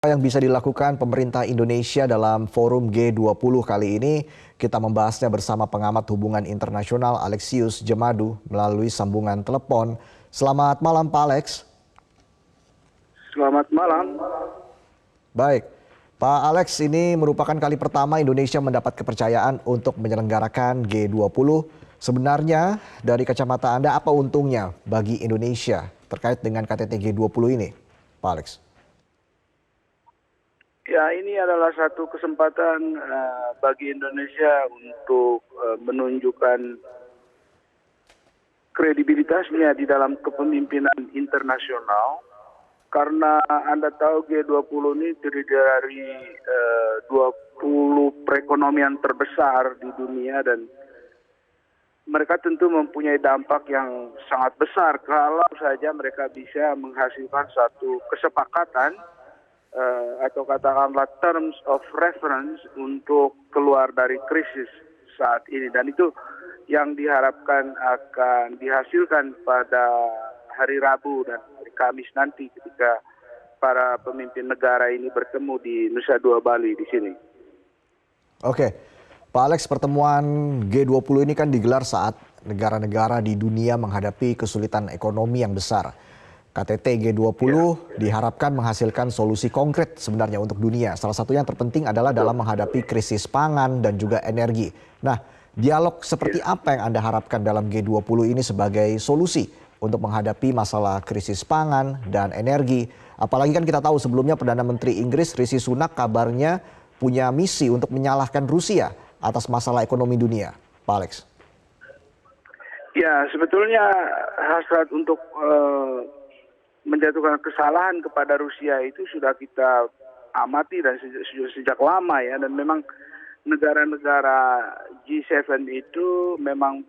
Apa yang bisa dilakukan pemerintah Indonesia dalam forum G20 kali ini? Kita membahasnya bersama pengamat hubungan internasional Alexius Jemadu melalui sambungan telepon. Selamat malam Pak Alex. Selamat malam. Baik, Pak Alex, ini merupakan kali pertama Indonesia mendapat kepercayaan untuk menyelenggarakan G20. Sebenarnya dari kacamata Anda apa untungnya bagi Indonesia terkait dengan KTT G20 ini, Pak Alex? Ya, ini adalah satu kesempatan bagi Indonesia untuk menunjukkan kredibilitasnya di dalam kepemimpinan internasional. Karena Anda tahu G20 ini terdiri dari 20 perekonomian terbesar di dunia dan mereka tentu mempunyai dampak yang sangat besar kalau saja mereka bisa menghasilkan satu kesepakatan atau katakanlah terms of reference untuk keluar dari krisis saat ini, dan itu yang diharapkan akan dihasilkan pada hari Rabu dan hari Kamis nanti ketika para pemimpin negara ini bertemu di Nusa Dua Bali di sini. Oke, Pak Alex, pertemuan G20 ini kan digelar saat negara-negara di dunia menghadapi kesulitan ekonomi yang besar. KTT G20 diharapkan menghasilkan solusi konkret sebenarnya untuk dunia. Salah satu yang terpenting adalah dalam menghadapi krisis pangan dan juga energi. Nah, dialog seperti apa yang Anda harapkan dalam G20 ini sebagai solusi untuk menghadapi masalah krisis pangan dan energi? Apalagi kan kita tahu sebelumnya Perdana Menteri Inggris Rishi Sunak kabarnya punya misi untuk menyalahkan Rusia atas masalah ekonomi dunia. Pak Alex. Ya, sebetulnya hasrat untuk menjatuhkan kesalahan kepada Rusia itu sudah kita amati dan sejak lama ya, dan memang negara-negara G7 itu memang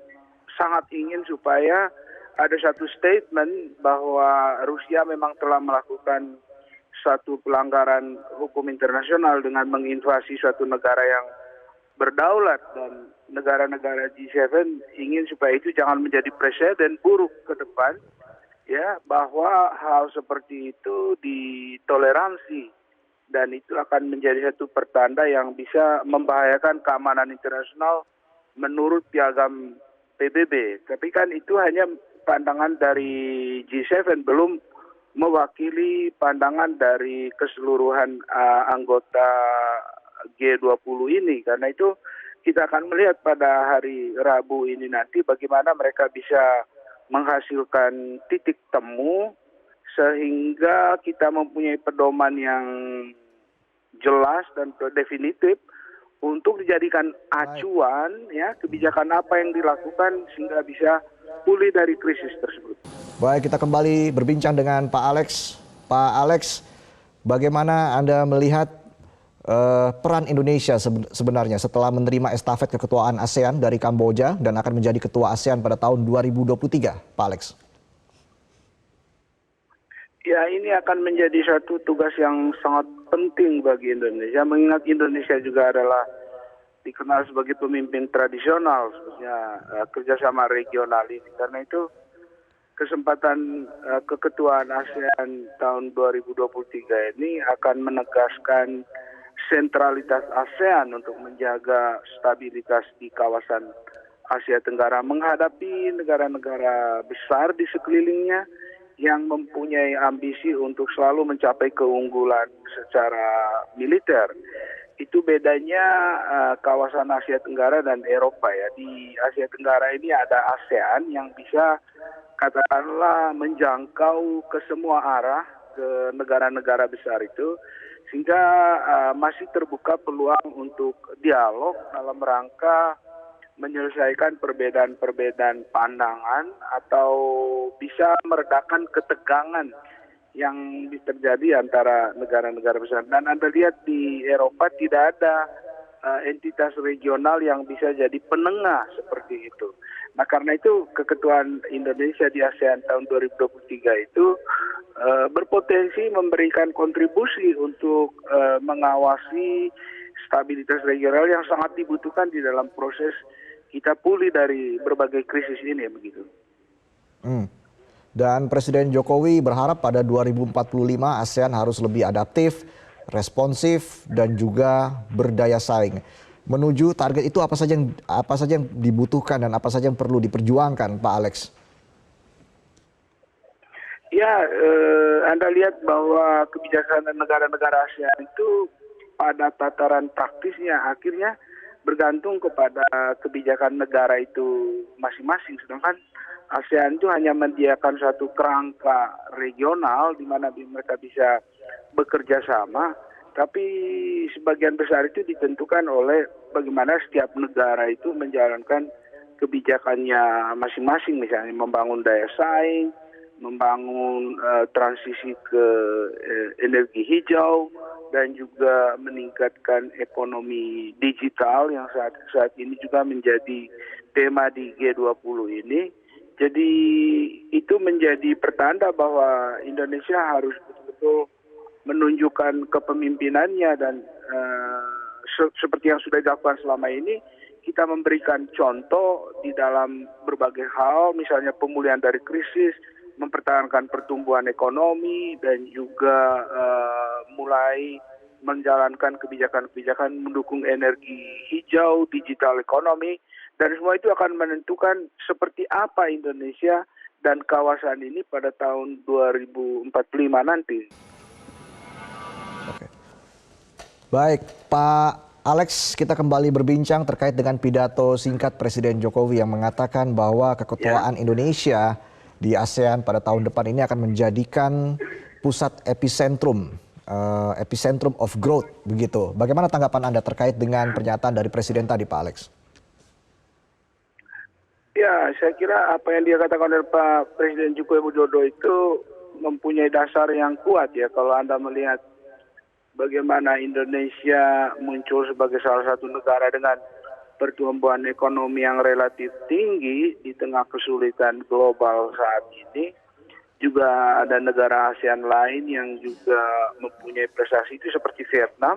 sangat ingin supaya ada satu statement bahwa Rusia memang telah melakukan satu pelanggaran hukum internasional dengan menginvasi suatu negara yang berdaulat, dan negara-negara G7 ingin supaya itu jangan menjadi presiden buruk ke depan. Ya, bahwa hal seperti itu ditoleransi dan itu akan menjadi satu pertanda yang bisa membahayakan keamanan internasional menurut piagam PBB. Tapi kan itu hanya pandangan dari G7, belum mewakili pandangan dari keseluruhan anggota G20 ini. Karena itu kita akan melihat pada hari Rabu ini nanti bagaimana mereka bisa menghasilkan titik temu sehingga kita mempunyai pedoman yang jelas dan definitif untuk dijadikan acuan ya kebijakan apa yang dilakukan sehingga bisa pulih dari krisis tersebut. Baik, kita kembali berbincang dengan Pak Alex. Pak Alex, bagaimana Anda melihat peran Indonesia sebenarnya setelah menerima estafet keketuaan ASEAN dari Kamboja dan akan menjadi ketua ASEAN pada tahun 2023, Pak Alex? Ya, ini akan menjadi satu tugas yang sangat penting bagi Indonesia, mengingat Indonesia juga adalah dikenal sebagai pemimpin tradisional, khususnya kerjasama regional ini. Karena itu kesempatan keketuaan ASEAN tahun 2023 ini akan menegaskan sentralitas ASEAN untuk menjaga stabilitas di kawasan Asia Tenggara menghadapi negara-negara besar di sekelilingnya yang mempunyai ambisi untuk selalu mencapai keunggulan secara militer. Itu bedanya kawasan Asia Tenggara dan Eropa ya. Di Asia Tenggara ini ada ASEAN yang bisa katakanlah menjangkau ke semua arah ke negara-negara besar itu, sehingga masih terbuka peluang untuk dialog dalam rangka menyelesaikan perbedaan-perbedaan pandangan atau bisa meredakan ketegangan yang terjadi antara negara-negara besar. Dan Anda lihat di Eropa tidak ada entitas regional yang bisa jadi penengah seperti itu. Nah, karena itu keketuaan Indonesia di ASEAN tahun 2023 itu berpotensi memberikan kontribusi untuk mengawasi stabilitas regional yang sangat dibutuhkan di dalam proses kita pulih dari berbagai krisis ini, begitu. Dan Presiden Jokowi berharap pada 2045 ASEAN harus lebih adaptif responsif, dan juga berdaya saing. Menuju target itu apa saja yang dibutuhkan dan apa saja yang perlu diperjuangkan, Pak Alex? Ya, Anda lihat bahwa kebijakan negara-negara ASEAN itu pada tataran praktisnya akhirnya bergantung kepada kebijakan negara itu masing-masing. Sedangkan ASEAN itu hanya menyediakan suatu kerangka regional di mana mereka bisa bekerja sama, tapi sebagian besar itu ditentukan oleh bagaimana setiap negara itu menjalankan kebijakannya masing-masing, misalnya membangun daya saing, membangun transisi ke energi hijau, dan juga meningkatkan ekonomi digital yang saat ini juga menjadi tema di G20 ini. Jadi itu menjadi pertanda bahwa Indonesia harus betul-betul menunjukkan kepemimpinannya dan seperti yang sudah dilakukan selama ini, kita memberikan contoh di dalam berbagai hal, misalnya pemulihan dari krisis, mempertahankan pertumbuhan ekonomi, dan juga mulai menjalankan kebijakan-kebijakan mendukung energi hijau, digital ekonomi, dan semua itu akan menentukan seperti apa Indonesia dan kawasan ini pada tahun 2045 nanti. Oke. Baik, Pak Alex, kita kembali berbincang terkait dengan pidato singkat Presiden Jokowi yang mengatakan bahwa keketuaan Indonesia di ASEAN pada tahun depan ini akan menjadikan pusat epicentrum of growth, begitu. Bagaimana tanggapan Anda terkait dengan pernyataan dari Presiden tadi, Pak Alex? Ya, saya kira apa yang dia katakan oleh Pak Presiden Joko Widodo itu mempunyai dasar yang kuat ya. Kalau Anda melihat bagaimana Indonesia muncul sebagai salah satu negara dengan pertumbuhan ekonomi yang relatif tinggi di tengah kesulitan global saat ini. Juga ada negara ASEAN lain yang juga mempunyai prestasi itu seperti Vietnam.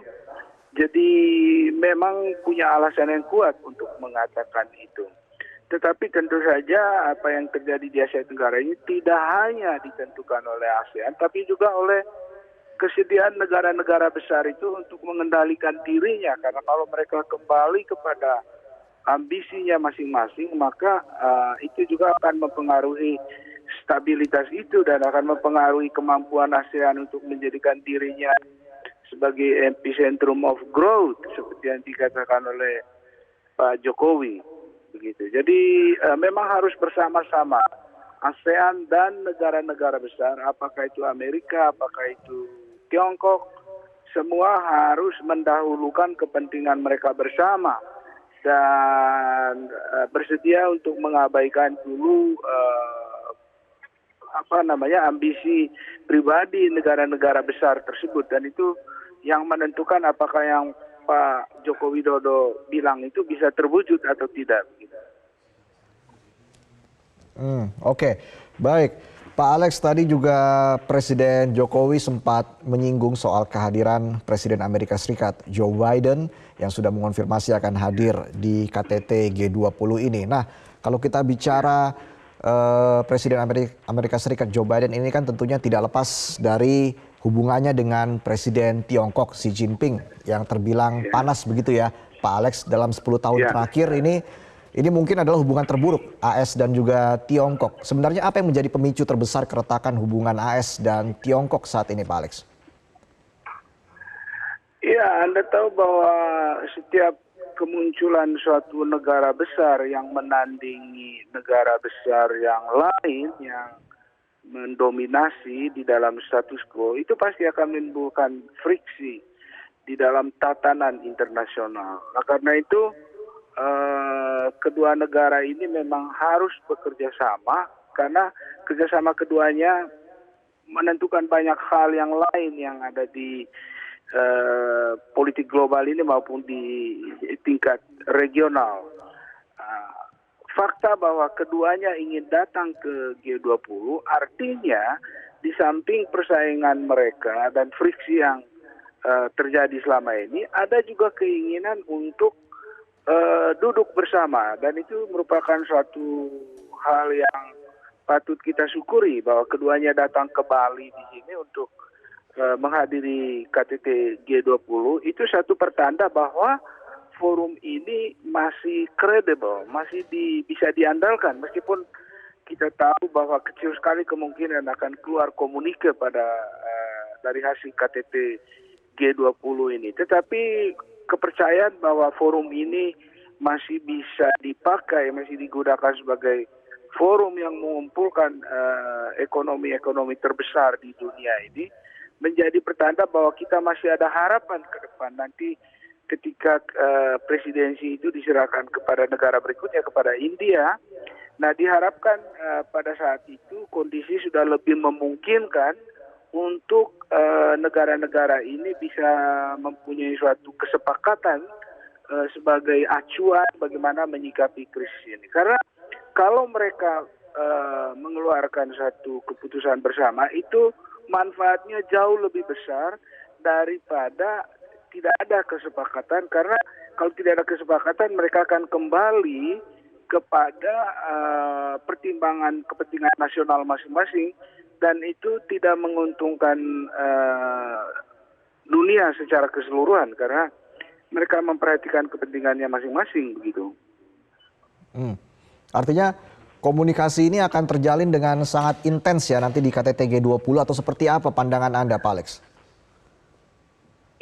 Jadi memang punya alasan yang kuat untuk mengatakan itu. Tetapi tentu saja apa yang terjadi di Asia Tenggara ini tidak hanya ditentukan oleh ASEAN, tapi juga oleh kesediaan negara-negara besar itu untuk mengendalikan dirinya. Karena kalau mereka kembali kepada ambisinya masing-masing, maka itu juga akan mempengaruhi stabilitas itu dan akan mempengaruhi kemampuan ASEAN untuk menjadikan dirinya sebagai epicentrum of growth seperti yang dikatakan oleh Pak Jokowi. Begitu. Jadi memang harus bersama-sama ASEAN dan negara-negara besar, apakah itu Amerika, apakah itu Tiongkok, semua harus mendahulukan kepentingan mereka bersama dan bersedia untuk mengabaikan dulu ambisi pribadi negara-negara besar tersebut, dan itu yang menentukan apakah yang Pak Joko Widodo bilang itu bisa terwujud atau tidak. Oke, baik. Pak Alex, tadi juga Presiden Jokowi sempat menyinggung soal kehadiran Presiden Amerika Serikat Joe Biden yang sudah mengonfirmasi akan hadir di KTT G20 ini. Nah, kalau kita bicara Presiden Amerika Serikat Joe Biden ini kan tentunya tidak lepas dari hubungannya dengan Presiden Tiongkok Xi Jinping yang terbilang panas begitu ya, Pak Alex, dalam 10 tahun terakhir ini mungkin adalah hubungan terburuk AS dan juga Tiongkok. Sebenarnya apa yang menjadi pemicu terbesar keretakan hubungan AS dan Tiongkok saat ini, Pak Alex? Ya, Anda tahu bahwa setiap kemunculan suatu negara besar yang menandingi negara besar yang lain yang mendominasi di dalam status quo, itu pasti akan menimbulkan friksi di dalam tatanan internasional. Nah, karena itu kedua negara ini memang harus bekerja sama, karena kerjasama keduanya menentukan banyak hal yang lain yang ada di politik global ini maupun di tingkat regional. Fakta bahwa keduanya ingin datang ke G20 artinya di samping persaingan mereka dan friksi yang terjadi selama ini, ada juga keinginan untuk duduk bersama, dan itu merupakan suatu hal yang patut kita syukuri bahwa keduanya datang ke Bali di sini untuk menghadiri KTT G20 itu satu pertanda bahwa forum ini masih kredibel, masih bisa diandalkan meskipun kita tahu bahwa kecil sekali kemungkinan akan keluar komunike dari hasil KTT G20 ini. Tetapi kepercayaan bahwa forum ini masih bisa dipakai, masih digunakan sebagai forum yang mengumpulkan ekonomi-ekonomi terbesar di dunia ini menjadi pertanda bahwa kita masih ada harapan ke depan nanti ketika presidensi itu diserahkan kepada negara berikutnya, kepada India. Nah, diharapkan pada saat itu kondisi sudah lebih memungkinkan untuk negara-negara ini bisa mempunyai suatu kesepakatan sebagai acuan bagaimana menyikapi krisis ini. Karena kalau mereka mengeluarkan satu keputusan bersama itu manfaatnya jauh lebih besar daripada tidak ada kesepakatan, karena kalau tidak ada kesepakatan mereka akan kembali kepada pertimbangan kepentingan nasional masing-masing dan itu tidak menguntungkan dunia secara keseluruhan karena mereka memperhatikan kepentingannya masing-masing begitu. Artinya komunikasi ini akan terjalin dengan sangat intens ya nanti di KTT G20 atau seperti apa pandangan Anda, Pak Alex?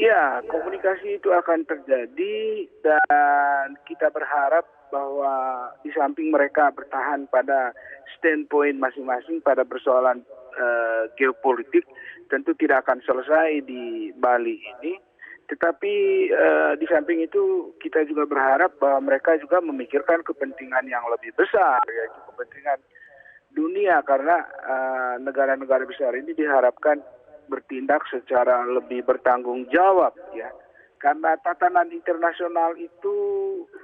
Ya, komunikasi itu akan terjadi dan kita berharap bahwa di samping mereka bertahan pada standpoint masing-masing pada persoalan geopolitik, tentu tidak akan selesai di Bali ini. Tetapi di samping itu kita juga berharap bahwa mereka juga memikirkan kepentingan yang lebih besar, yaitu kepentingan dunia karena negara-negara besar ini diharapkan bertindak secara lebih bertanggung jawab ya. Karena tatanan internasional itu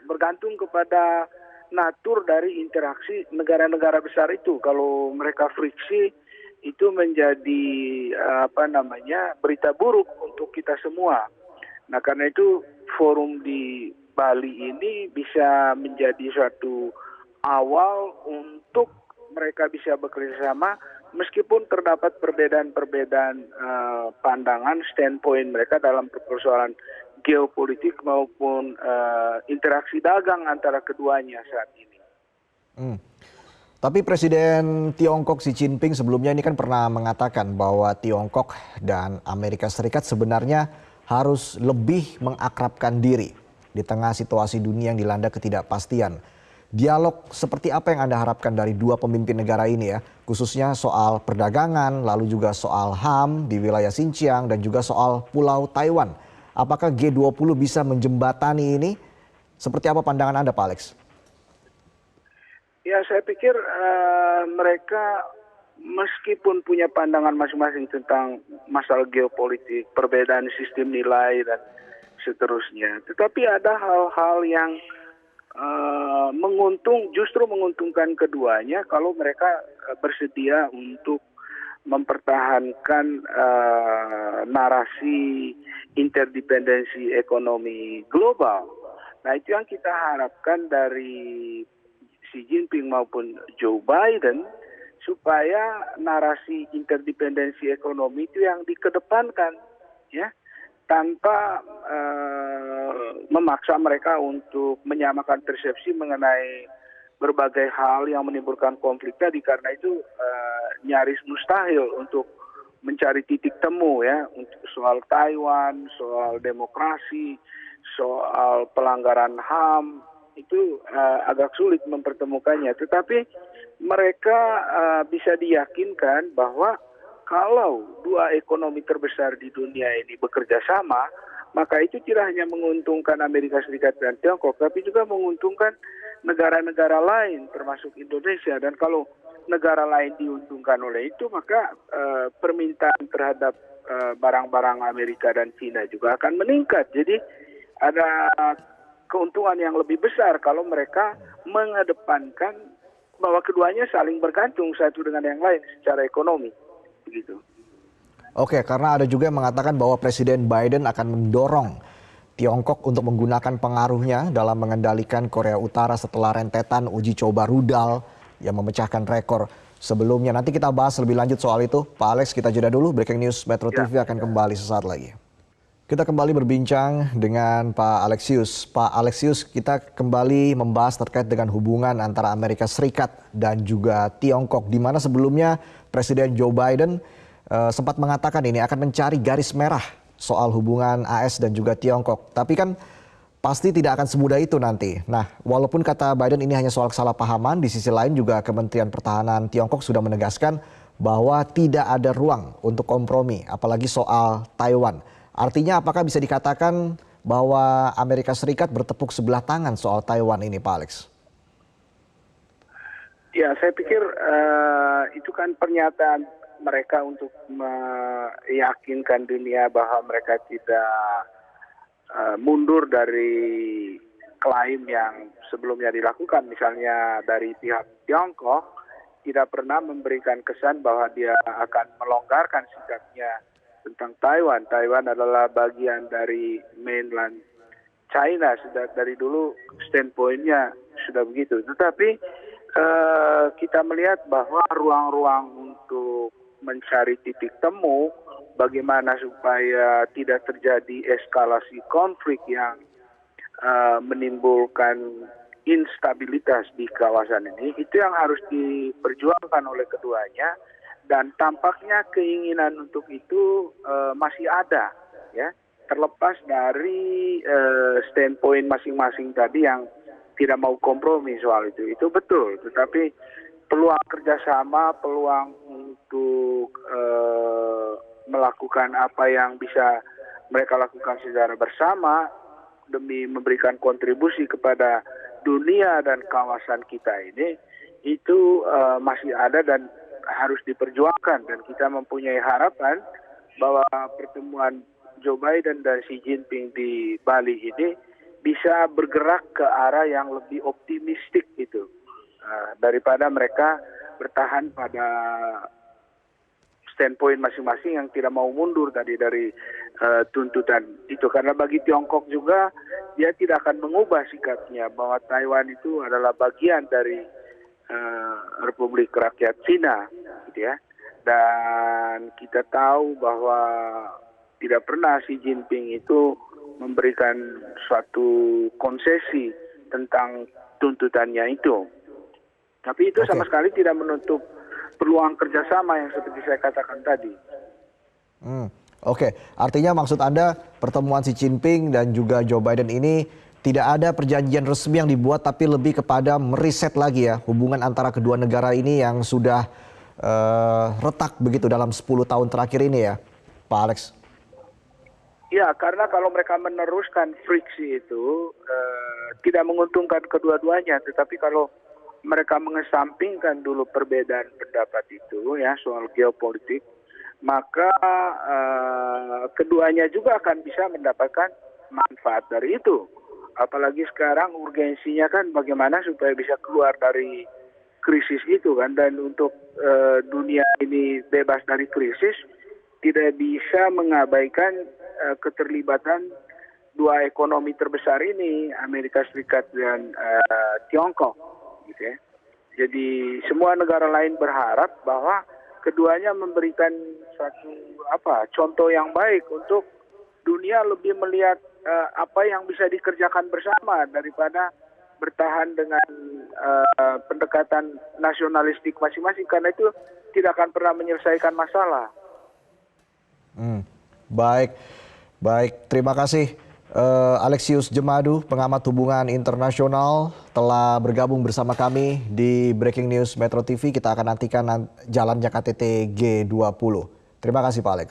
bergantung kepada natur dari interaksi negara-negara besar itu. Kalau mereka friksi itu menjadi berita buruk untuk kita semua. Nah, karena itu forum di Bali ini bisa menjadi suatu awal untuk mereka bisa bekerja sama meskipun terdapat perbedaan-perbedaan pandangan, standpoint mereka dalam persoalan geopolitik maupun interaksi dagang antara keduanya saat ini. Tapi Presiden Tiongkok Xi Jinping sebelumnya ini kan pernah mengatakan bahwa Tiongkok dan Amerika Serikat sebenarnya harus lebih mengakrabkan diri di tengah situasi dunia yang dilanda ketidakpastian. Dialog seperti apa yang Anda harapkan dari dua pemimpin negara ini ya, khususnya soal perdagangan, lalu juga soal HAM di wilayah Xinjiang dan juga soal Pulau Taiwan. Apakah G20 bisa menjembatani ini? Seperti apa pandangan Anda, Pak Alex? Ya, saya pikir mereka meskipun punya pandangan masing-masing tentang masalah geopolitik, perbedaan sistem nilai dan seterusnya, tetapi ada hal-hal yang justru menguntungkan keduanya kalau mereka bersedia untuk mempertahankan narasi interdependensi ekonomi global. Nah, itu yang kita harapkan dari Xi Jinping maupun Joe Biden, supaya narasi interdependensi ekonomi itu yang dikedepankan, ya, tanpa memaksa mereka untuk menyamakan persepsi mengenai berbagai hal yang menimbulkan konflik tadi. Karena itu nyaris mustahil untuk mencari titik temu ya untuk soal Taiwan, soal demokrasi, soal pelanggaran HAM. Itu agak sulit mempertemukannya. Tetapi mereka bisa diyakinkan bahwa kalau dua ekonomi terbesar di dunia ini bekerja sama, maka itu tidak hanya menguntungkan Amerika Serikat dan Tiongkok, tapi juga menguntungkan negara-negara lain termasuk Indonesia. Dan kalau negara lain diuntungkan oleh itu, maka permintaan terhadap barang-barang Amerika dan China juga akan meningkat. Jadi ada keuntungan yang lebih besar kalau mereka mengedepankan bahwa keduanya saling bergantung satu dengan yang lain secara ekonomi. Begitu. Oke, karena ada juga yang mengatakan bahwa Presiden Biden akan mendorong Tiongkok untuk menggunakan pengaruhnya dalam mengendalikan Korea Utara setelah rentetan uji coba rudal yang memecahkan rekor. sebelumnya. Nanti kita bahas lebih lanjut soal itu. Pak Alex, kita jeda dulu. Breaking News Metro Ya. TV akan kembali sesaat lagi. Kita kembali berbincang dengan Pak Alexius. Pak Alexius, kita kembali membahas terkait dengan hubungan antara Amerika Serikat dan juga Tiongkok, di mana sebelumnya Presiden Joe Biden sempat mengatakan ini akan mencari garis merah soal hubungan AS dan juga Tiongkok. Tapi kan pasti tidak akan semudah itu nanti. Nah, walaupun kata Biden ini hanya soal kesalahpahaman, di sisi lain juga Kementerian Pertahanan Tiongkok sudah menegaskan bahwa tidak ada ruang untuk kompromi, apalagi soal Taiwan. Artinya apakah bisa dikatakan bahwa Amerika Serikat bertepuk sebelah tangan soal Taiwan ini, Pak Alex? Ya, saya pikir itu kan pernyataan mereka untuk meyakinkan dunia bahwa mereka tidak mundur dari klaim yang sebelumnya dilakukan. Misalnya dari pihak Tiongkok tidak pernah memberikan kesan bahwa dia akan melonggarkan sikapnya tentang Taiwan. Taiwan adalah bagian dari mainland China. Sudah dari dulu standpoint-nya sudah begitu. Tetapi kita melihat bahwa ruang-ruang untuk mencari titik temu bagaimana supaya tidak terjadi eskalasi konflik yang menimbulkan instabilitas di kawasan ini, itu yang harus diperjuangkan oleh keduanya, dan tampaknya keinginan untuk itu masih ada, ya, terlepas dari standpoint masing-masing tadi yang tidak mau kompromi soal itu betul, tetapi peluang kerjasama, peluang untuk melakukan apa yang bisa mereka lakukan secara bersama demi memberikan kontribusi kepada dunia dan kawasan kita ini, itu masih ada dan harus diperjuangkan. Dan kita mempunyai harapan bahwa pertemuan Joe Biden dan Xi Jinping di Bali ini bisa bergerak ke arah yang lebih optimistik gitu, daripada mereka bertahan pada standpoint masing-masing yang tidak mau mundur tadi dari tuntutan itu. Karena bagi Tiongkok juga dia tidak akan mengubah sikapnya bahwa Taiwan itu adalah bagian dari Republik Rakyat Cina, gitu ya. Dan kita tahu bahwa tidak pernah Xi Jinping itu memberikan suatu konsesi tentang tuntutannya itu. Tapi itu sama sekali tidak menutup peluang kerjasama yang seperti saya katakan tadi. Oke, artinya maksud Anda pertemuan Xi Jinping dan juga Joe Biden ini tidak ada perjanjian resmi yang dibuat, tapi lebih kepada meriset lagi ya hubungan antara kedua negara ini yang sudah retak begitu dalam 10 tahun terakhir ini ya, Pak Alex? Ya, karena kalau mereka meneruskan friksi itu tidak menguntungkan kedua-duanya. Tetapi kalau mereka mengesampingkan dulu perbedaan pendapat itu ya soal geopolitik, maka keduanya juga akan bisa mendapatkan manfaat dari itu. Apalagi sekarang urgensinya kan bagaimana supaya bisa keluar dari krisis itu kan, dan untuk dunia ini bebas dari krisis tidak bisa mengabaikan keterlibatan dua ekonomi terbesar ini, Amerika Serikat dan Tiongkok, gitu ya. Jadi semua negara lain berharap bahwa keduanya memberikan suatu contoh yang baik untuk dunia lebih melihat apa yang bisa dikerjakan bersama daripada bertahan dengan pendekatan nasionalistik masing-masing, karena itu tidak akan pernah menyelesaikan masalah. Baik, terima kasih Alexius Jemadu, pengamat hubungan internasional, telah bergabung bersama kami di Breaking News Metro TV. Kita akan nantikan jalannya KTT G20. Terima kasih Pak Alex.